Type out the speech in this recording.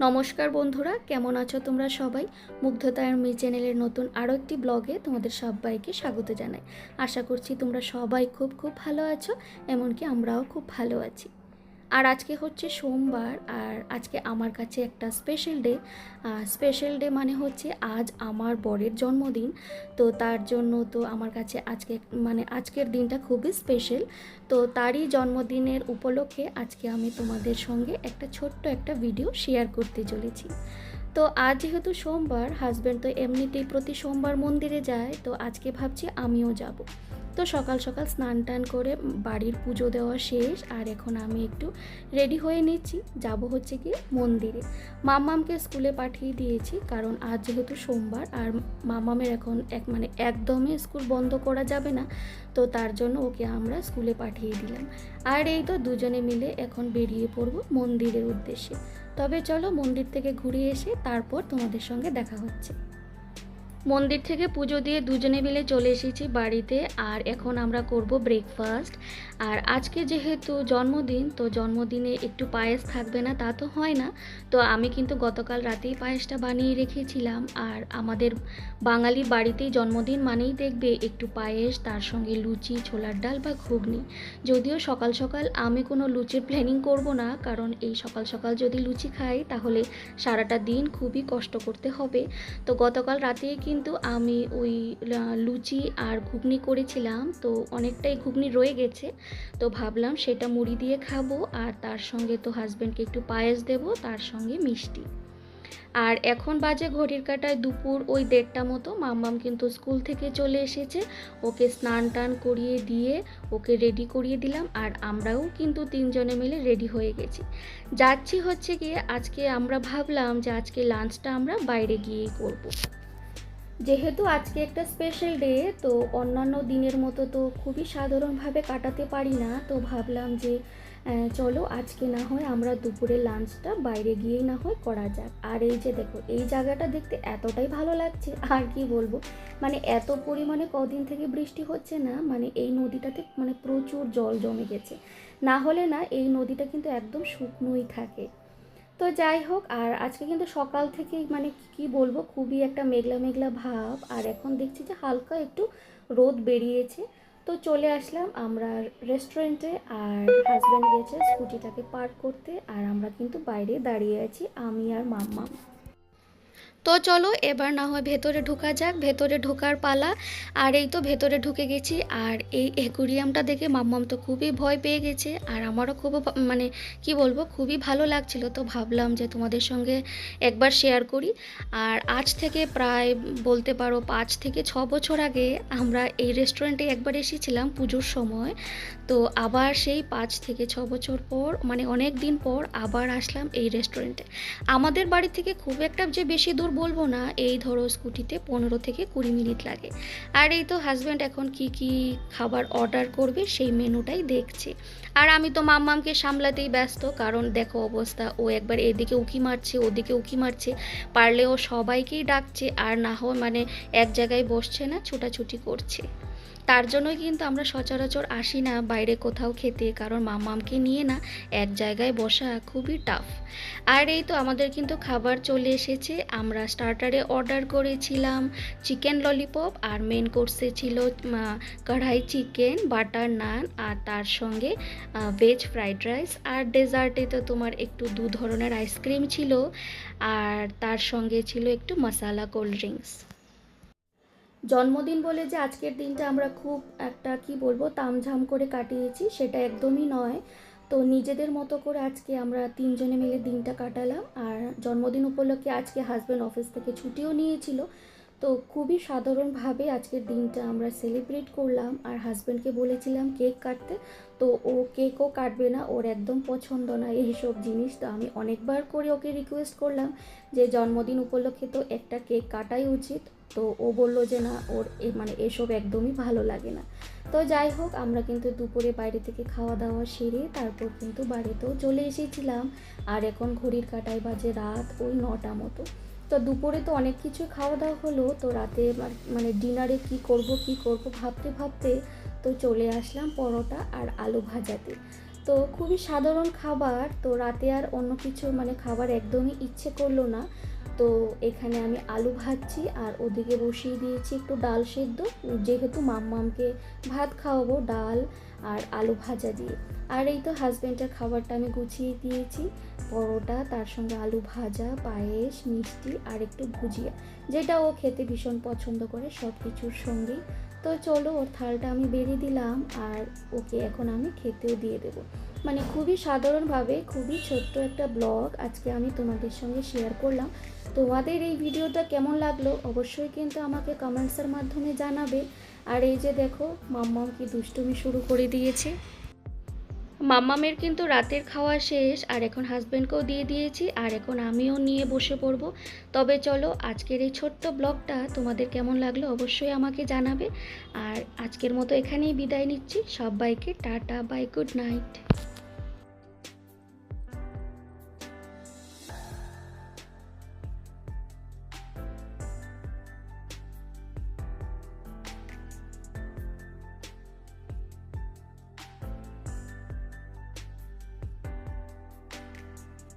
নমস্কার বন্ধুরা, কেমন আছো তোমরা সবাই? মুগ্ধতায়ন মি চ্যানেলের নতুন আরও একটি ব্লগে তোমাদের সবাইকে স্বাগত জানাই। আশা করছি তোমরা সবাই খুব খুব ভালো আছো, এমনকি আমরাও খুব ভালো আছি। আর আজকে হচ্ছে সোমবার, আর আজকে আমার কাছে একটা স্পেশাল ডে মানে হচ্ছে আজ আমার বরের জন্মদিন। তো তার জন্য তো আমার কাছে আজকের দিনটা খুবই স্পেশাল। তো তারই জন্মদিনের উপলক্ষে আজকে আমি তোমাদের সঙ্গে একটা ছোট্ট একটা ভিডিও শেয়ার করতে চলেছি। তো আজ যেহেতু সোমবার, হাজব্যান্ড তো এমনিতেই প্রতি সোমবার মন্দিরে যায়, তো আজকে ভাবছি আমিও যাব। তো সকাল সকাল স্নান টান করে বাড়ির পুজো দেওয়া শেষ, আর এখন আমি একটু রেডি হয়ে নিচ্ছি, যাব হচ্ছে কি মন্দিরে। মাম্মামকে স্কুলে পাঠিয়ে দিয়েছি, কারণ আজ যেহেতু সোমবার আর মাম্মামের এখন একদমই স্কুল বন্ধ করা যাবে না, তো তার জন্য ওকে আমরা স্কুলে পাঠিয়ে দিলাম। আর এই তো দুজনে মিলে এখন বেরিয়ে পড়ব মন্দিরের উদ্দেশ্যে। তবে চলো মন্দির থেকে ঘুরে এসে তারপর তোমাদের সঙ্গে দেখা হচ্ছে। মন্দির থেকে পুজো দিয়ে দুজনে মিলে চলে এসেছি বাড়িতে, আর এখন আমরা করব ব্রেকফাস্ট। আর আজকে যেহেতু জন্মদিন, তো জন্মদিনে একটু পায়েস থাকবে না তা তো হয় না। তো আমি কিন্তু গতকাল রাতেই পায়েসটা বানিয়ে রেখেছিলাম। আর আমাদের বাঙালি বাড়িতেই জন্মদিন মানেই দেখবে একটু পায়েস, তার সঙ্গে লুচি, ছোলার ডাল বা ঘুগনি। যদিও সকাল সকাল আমি কোনো লুচির প্ল্যানিং করব না, কারণ এই সকাল সকাল যদি লুচি খাই তাহলে সারাটা দিন খুবই কষ্ট করতে হবে। তো গতকাল রাতেই কিন্তু আমি ওই লুচি আর ঘুগনি করেছিলাম, তো অনেকটাই ঘুগনি রয়ে গেছে। তো ভাবলাম সেটা মুড়ি দিয়ে খাবো, আর তার সঙ্গে তো হাজব্যান্ডকে একটু পায়েস দেবো, তার সঙ্গে মিষ্টি। আর এখন বাজে ঘড়ির কাঁটায় দুপুর ওই 1:30 মতো। মাম্মাম কিন্তু স্কুল থেকে চলে এসেছে, ওকে স্নান টান করিয়ে দিয়ে ওকে রেডি করিয়ে দিলাম, আর আমরাও কিন্তু তিনজনে মিলে রেডি হয়ে গেছি। যাচ্ছি হচ্ছে গিয়ে, আজকে আমরা ভাবলাম যে আজকে লাঞ্চটা আমরা বাইরে গিয়েই করব। যেহেতু আজকে একটা স্পেশাল ডে, তো অন্যান্য দিনের মতো তো খুবই সাধারণভাবে কাটাতে পারি না, তো ভাবলাম যে চলো আজকে না হয় আমরা দুপুরে লাঞ্চটা বাইরে গিয়েই না হয় করা যাক। আর এই যে দেখো, এই জায়গাটা দেখতে এতটাই ভালো লাগছে, আর কি বলবো, এত পরিমাণে কদিন থেকে বৃষ্টি হচ্ছে না, এই নদীটাতে প্রচুর জল জমে গেছে। না হলে না এই নদীটা কিন্তু একদম শুকনোই থাকে। তো যাই হোক, আর আজকে কিন্তু সকাল থেকেই কি বলবো, খুবই একটা মেঘলা মেঘলা ভাব, আর এখন দেখছি যে হালকা একটু রোদ বেরিয়েছে। তো চলে আসলাম আমরা রেস্টুরেন্টে, আর হাজব্যান্ড গেছে স্কুটিটাকে পার্ক করতে, আর আমরা কিন্তু বাইরে দাঁড়িয়ে আছি আমি আর মাম্মা। তো চলো এবার না হয় ভেতরে ঢোকা যাক, ভেতরে ঢোকার পালা। আর এই তো ভেতরে ঢুকে গেছি, আর এই অ্যাকুরিয়ামটা দেখে মাম্মাম তো খুবই ভয় পেয়ে গেছে, আর আমারও খুব কি বলবো, খুবই ভালো লাগছিল। তো ভাবলাম যে তোমাদের সঙ্গে একবার শেয়ার করি। আর আজ থেকে প্রায় বলতে পারো 5 থেকে 6 বছর আগে আমরা এই রেস্টুরেন্টে একবার এসেছিলাম পুজোর সময়। তো আবার সেই 5 থেকে 6 বছর পর, অনেক দিন পর আবার আসলাম এই রেস্টুরেন্টে। আমাদের বাড়ি থেকে খুব একটা যে বেশি দূর বলবো না, এই ধরো স্কুটিতে 15 থেকে 20 মিনিট লাগে। আর এই তো হাজব্যান্ড এখন কি খাবার অর্ডার করবে সেই মেনুটাই দেখছে, আর আমি তো মাম্মামকে সামলাতেই ব্যস্ত, কারণ দেখো অবস্থা, ও একবার এদিকে উকি মারছে ওদিকে উকি মারছে, পারলে ও সবাইকেই ডাকছে, আর না হয় এক জায়গায় বসছে না, ছুটাছুটি করছে। তার জন্যই কিন্তু আমরা সচরাচর আসি না বাইরে কোথাও খেতে, কারণ মাম্মামকে নিয়ে না এক জায়গায় বসা খুবই টাফ। আর এই তো আমাদের কিন্তু খাবার চলে এসেছে। আমরা স্টার্টারে অর্ডার করেছিলাম চিকেন ললিপপ, আর মেন কোর্সে ছিল কড়াই চিকেন, বাটার নান, আর তার সঙ্গে ভেজ ফ্রাইড রাইস। আর ডেজার্টে তো তোমার একটু 2 ধরনের আইসক্রিম ছিল, আর তার সঙ্গে ছিল একটু মশালা কোল্ড ড্রিঙ্কস। জন্মদিন বলে যে আজকের দিনটা আমরা খুব একটা কি বলবো তামঝাম করে কাটিয়েছি সেটা একদমই নয়। তো নিজেদের মতো করে আজকে আমরা তিনজনে মিলে দিনটা কাটালাম, আর জন্মদিন উপলক্ষে আজকে হাজব্যান্ড অফিস থেকে ছুটিও নিয়েছিল। তো খুবই সাধারণভাবে আজকের দিনটা আমরা সেলিব্রেট করলাম, আর হাজব্যান্ডকে বলেছিলাম কেক কাটতে, তো ও কেকও কাটবে না, ওর একদম পছন্দ না এইসব জিনিস। তো আমি অনেকবার করে ওকে রিকোয়েস্ট করলাম যে জন্মদিন উপলক্ষে তো একটা কেক কাটাই উচিত, তো ও বললো যে না, ওর এসব একদমই ভালো লাগে না। তো যাই হোক, আমরা কিন্তু দুপুরে বাইরে থেকে খাওয়া দাওয়া সেরে তারপর কিন্তু বাড়িতেও চলে এসেছিলাম, আর এখন ঘড়ির কাঁটায় বাজে রাত ওই 9টা মতো। তো দুপুরে তো অনেক কিছু খাওয়া দাওয়া হলো, তো রাতে ডিনারে কি করব ভাবতে ভাবতে তো চলে আসলাম পরোটা আর আলু ভাজাতে। তো খুবই সাধারণ খাবার, তো রাতে আর অন্য কিছু মানে খাবার একদমই ইচ্ছে করলো না। তো এখানে আমি আলু ভাজছি আর ওদিকে বসিয়ে দিয়েছি একটু ডাল সেদ্ধ, যেহেতু মাম্মামকে ভাত খাওয়াবো ডাল আর আলু ভাজা দিয়ে। আর এই তো হাজব্যান্ডের খাবারটা আমি গুছিয়ে দিয়েছি, পরোটা, তার সঙ্গে আলু ভাজা, পায়েস, মিষ্টি আর একটু ভুজিয়া, যেটা ও খেতে ভীষণ পছন্দ করে সব কিছুর সঙ্গেই। তো চলো ওর থালটা আমি বেরিয়ে দিলাম আর ওকে এখন আমি খেতেও দিয়ে দেবো। মানে খুবই সাধারণভাবে খুবই ছোট্ট একটা ব্লগ আজকে আমি তোমাদের সঙ্গে শেয়ার করলাম। তোমাদের এই ভিডিওটা কেমন লাগলো অবশ্যই কিন্তু আমাকে কমেন্টসের মাধ্যমে জানাবে। আর এই যে দেখো মাম্মাম কি দুষ্টুমি শুরু করে দিয়েছে। মাম্মামের কিন্তু রাতের খাওয়া শেষ আর এখন হাজব্যান্ডকেও দিয়ে দিয়েছি আর এখন আমিও নিয়ে বসে পড়ব। তবে চলো আজকের এই ছোট্ট ব্লগটা তোমাদের কেমন লাগলো অবশ্যই আমাকে জানাবে। আর আজকের মতো এখানেই বিদায় নিচ্ছি, সবাইকে টাটা, বাই, গুড নাইট।